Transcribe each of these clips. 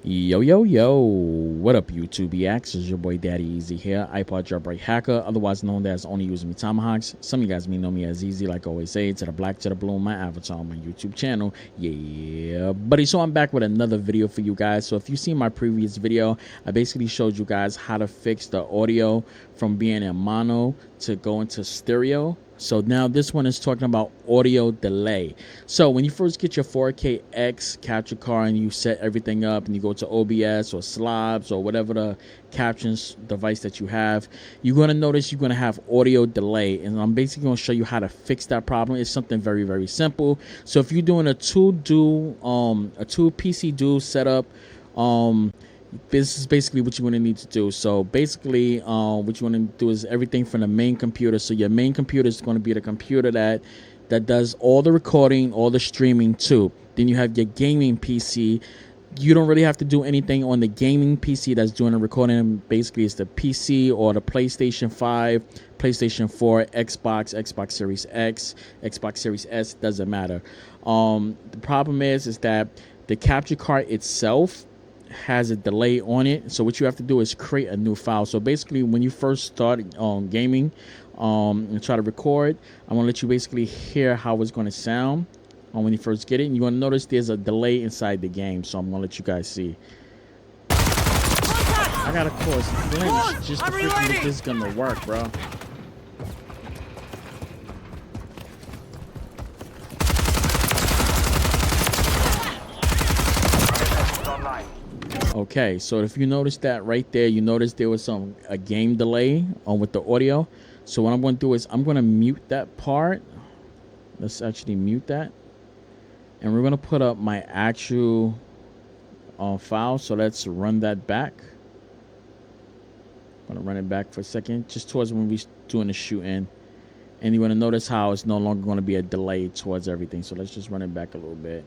Yo, what up YouTube EX? It's your boy Daddy Easy here, iPod jailbreak hacker, otherwise known as Only Using Me Tomahawks. Some of you guys may know me as Easy, like I always say, to the black to the blue, my avatar on my YouTube channel. Yeah, buddy, so I'm back with another video for you guys. So if you see my previous video, I basically showed you guys how to fix the audio from being in mono to go into stereo. So now this one is talking about audio delay. So when you first get your 4K X capture card and you set everything up and you go to OBS or Slobs or whatever the captions device that you have, you're going to notice you're going to have audio delay. And I'm basically going to show you how to fix that problem. It's something very, very simple. So if you're doing a two PC dual setup, this is basically what you want to need to do. So basically what you want to do is everything from the main computer. So your main computer is going to be the computer that does all the recording, all the streaming too. Then you have your gaming PC. You don't really have to do anything on the gaming PC that's doing the recording. Basically it's the PC or the PlayStation 5, PlayStation 4, Xbox Series X, Xbox Series S, doesn't matter. The problem is that the capture card itself has a delay on it. So what you have to do is create a new file. So basically when you first start gaming and try to record, I'm gonna let you basically hear how it's going to sound when you first get it. And you're going to notice there's a delay inside the game, so I'm going to let you guys see. I got a course flinch just to freaking get this gun to work, bro. Okay, so if you notice that right there, you notice there was a game delay with the audio. So what I'm going to do is I'm going to mute that part. Let's actually mute that, and we're going to put up my actual file. So let's run that back. I'm going to run it back for a second, just towards when we're doing the shooting, and you're going to notice how it's no longer going to be a delay towards everything. So let's just run it back a little bit.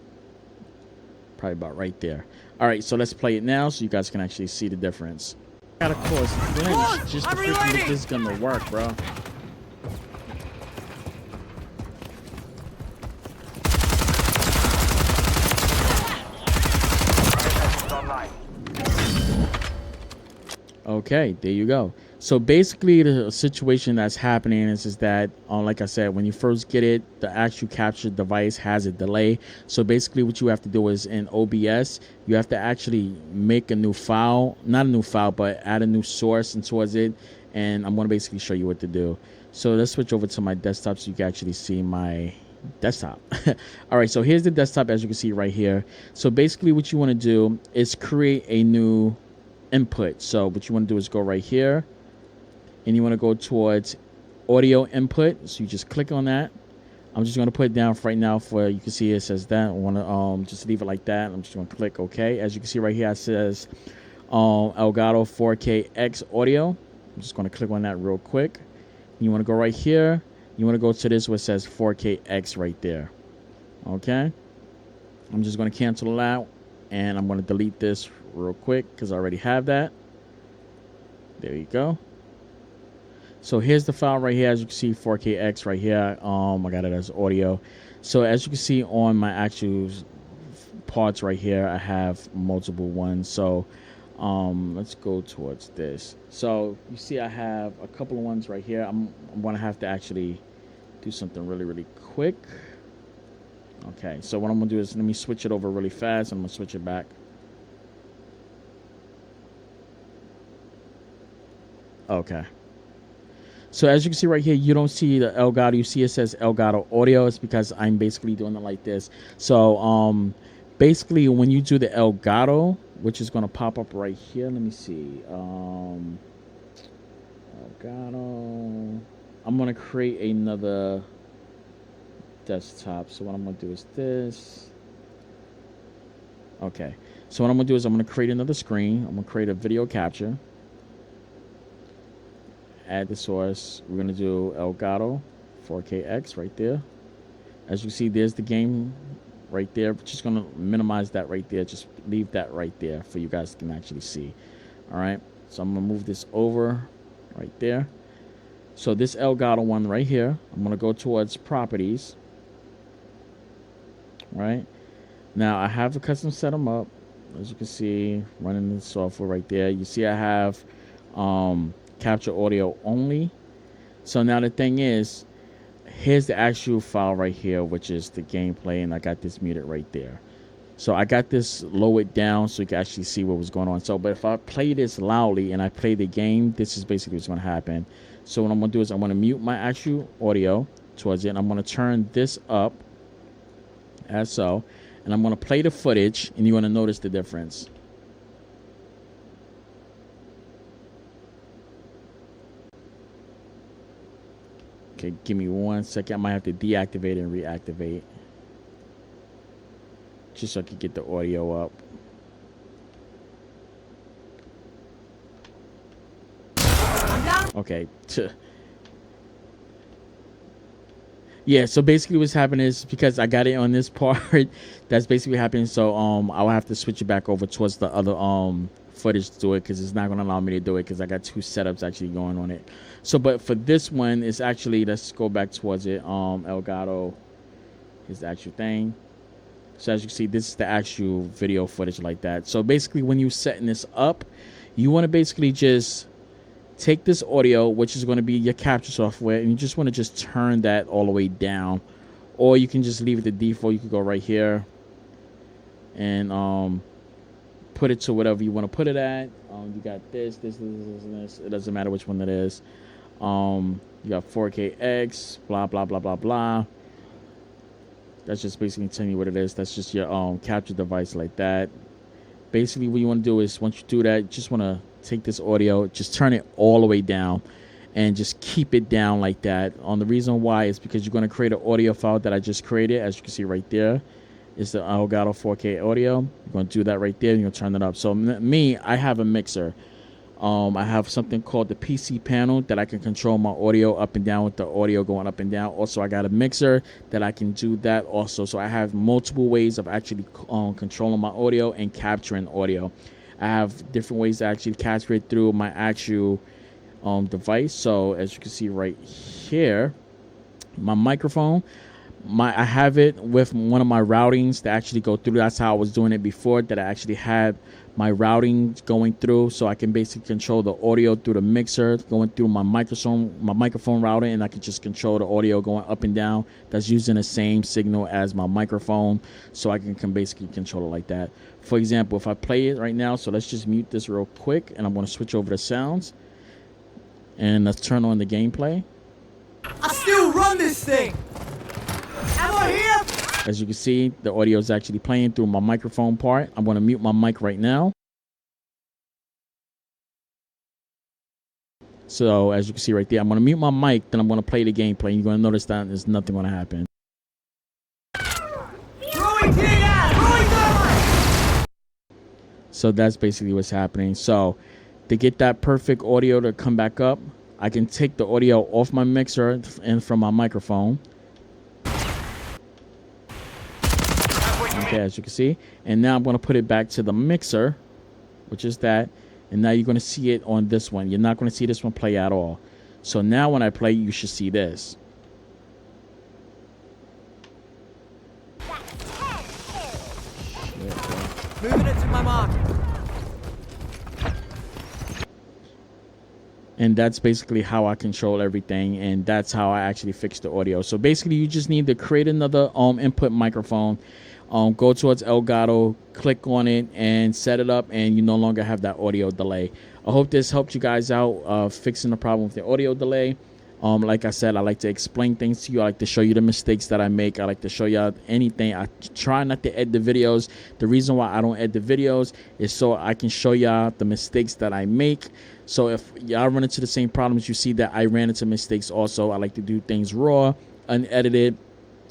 Probably about right there. All right, so let's play it now so you guys can actually see the difference. Got a course flinch just to freaking get this gun to work, bro. Okay, there you go. So basically the situation that's happening is that like I said, when you first get it, the actual capture device has a delay. So basically what you have to do is in OBS, you have to actually make a new file, not a new file, but add a new source and towards it. And I'm going to basically show you what to do. So let's switch over to my desktop so you can actually see my desktop. All right, so here's the desktop, as you can see right here. So basically what you want to do is create a new input. So what you want to do is go right here, and you want to go towards audio input. So you just click on that. I'm just going to put it down for right now. For you can see it says that I want to just leave it like that. I'm just going to click OK. As you can see right here, it says Elgato 4K X audio. I'm just going to click on that real quick. You want to go right here. You want to go to this where it says 4K X right there. Okay. I'm just going to cancel it out, and I'm going to delete this real quick because I already have that. There you go. So here's the file right here. As you can see, 4KX right here. I got it as audio. So as you can see on my actual parts right here, I have multiple ones. So let's go towards this. So you see I have a couple of ones right here. I'm going to have to actually do something really quick. Okay, so what I'm going to do is let me switch it over really fast. I'm going to switch it back. Okay. So as you can see right here, you don't see the Elgato. You see it says Elgato audio. It's because I'm basically doing it like this. So basically when you do the Elgato, which is going to pop up right here. Let me see. Elgato. I'm going to create another desktop. So what I'm going to do is this. Okay. So what I'm going to do is I'm going to create another screen. I'm going to create a video capture. Add the source. We're going to do Elgato 4KX right there. As you see, there's the game right there. We're just going to minimize that right there. Just leave that right there for you guys can actually see. All right. So I'm going to move this over right there. So this Elgato one right here, I'm going to go towards properties. Right. Now I have the custom set them up. as you can see, running the software right there. You see I have capture audio only. So now the thing is, here's the actual file right here, which is the gameplay, and I got this muted right there. So I got this lowered down so you can actually see what was going on. So, but if I play this loudly and I play the game, this is basically what's going to happen. So what I'm going to do is I'm going to mute my actual audio towards it, and I'm going to turn this up as so, and I'm going to play the footage, and you're going to notice the difference. Okay, give me 1 second. I might have to deactivate and reactivate, just so I can get the audio up. Okay. Yeah, so basically what's happening is because I got it on this part, that's basically happening. So I'll have to switch it back over towards the other footage to do it, because it's not going to allow me to do it because I got 2 setups actually going on it. So but for this one, it's actually, let's go back towards it. Elgato is the actual thing. So as you can see, this is the actual video footage like that. So basically when you're setting this up, you want to basically just take this audio, which is going to be your capture software, and you just want to just turn that all the way down, or you can just leave it to default. You can go right here and put it to whatever you want to put it at. You got this. It doesn't matter which one it is. You got 4K blah blah blah blah blah. That's just basically telling you what it is. That's just your capture device like that. Basically what you want to do is, once you do that, you just want to take this audio, just turn it all the way down, and just keep it down like that. The reason why is because you're going to create an audio file that I just created. As you can see right there, it's the Elgato 4K audio. You're going to do that right there, and you're going to turn it up. So me, I have a mixer. I have something called the PC panel that I can control my audio up and down with the audio going up and down. Also, I got a mixer that I can do that also. So I have multiple ways of actually controlling my audio and capturing audio. I have different ways to actually capture it through my actual device. So as you can see right here, my microphone, I have it with one of my routings to actually go through. That's how I was doing it before, that I actually had my routing going through, so I can basically control the audio through the mixer going through my microphone routing, and I can just control the audio going up and down. That's using the same signal as my microphone, so I can basically control it like that. For example, if I play it right now, so let's just mute this real quick, and I'm going to switch over to sounds, and let's turn on the gameplay. I still run this thing. Am I here? As you can see, the audio is actually playing through my microphone part. I'm going to mute my mic right now. So as you can see right there, I'm going to mute my mic, then I'm going to play the gameplay. You're going to notice that there's nothing going to happen. So that's basically what's happening. So to get that perfect audio to come back up, I can take the audio off my mixer and from my microphone. Okay, as you can see, and now I'm going to put it back to the mixer, which is that, and now you're going to see it on this one. You're not going to see this one play at all. So now when I play, you should see this. Moving it to my mark. And that's basically how I control everything, and that's how I actually fix the audio. So basically, you just need to create another input microphone. Go towards Elgato, click on it, and set it up, and you no longer have that audio delay. I hope this helped you guys out fixing the problem with the audio delay. Like I said, I like to explain things to you. I like to show you the mistakes that I make. I like to show you anything. I try not to edit the videos. The reason why I don't edit the videos is so I can show y'all the mistakes that I make. So if y'all run into the same problems, you see that I ran into mistakes also. I like to do things raw, unedited,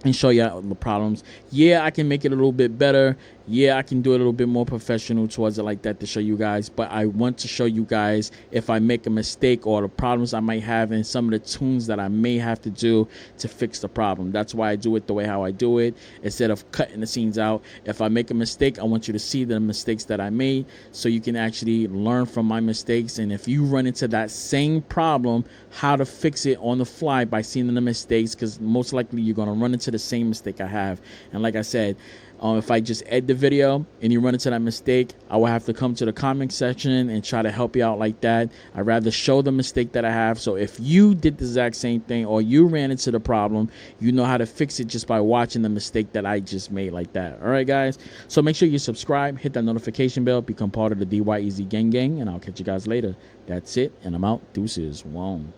and show you the problems. Yeah, I can make it a little bit better. Yeah, I can do it a little bit more professional towards it like that to show you guys. But I want to show you guys if I make a mistake or the problems I might have in some of the tunes that I may have to do to fix the problem. That's why I do it the way how I do it, instead of cutting the scenes out. If I make a mistake, I want you to see the mistakes that I made so you can actually learn from my mistakes. And if you run into that same problem, how to fix it on the fly by seeing the mistakes, because most likely you're going to run into the same mistake I have. And like I said, If I just edit the video and you run into that mistake, I will have to come to the comment section and try to help you out like that. I'd rather show the mistake that I have. So if you did the exact same thing or you ran into the problem, you know how to fix it just by watching the mistake that I just made like that. All right, guys. So make sure you subscribe, hit that notification bell, become part of the DYEZ gang, and I'll catch you guys later. That's it, and I'm out. Deuces. Wong.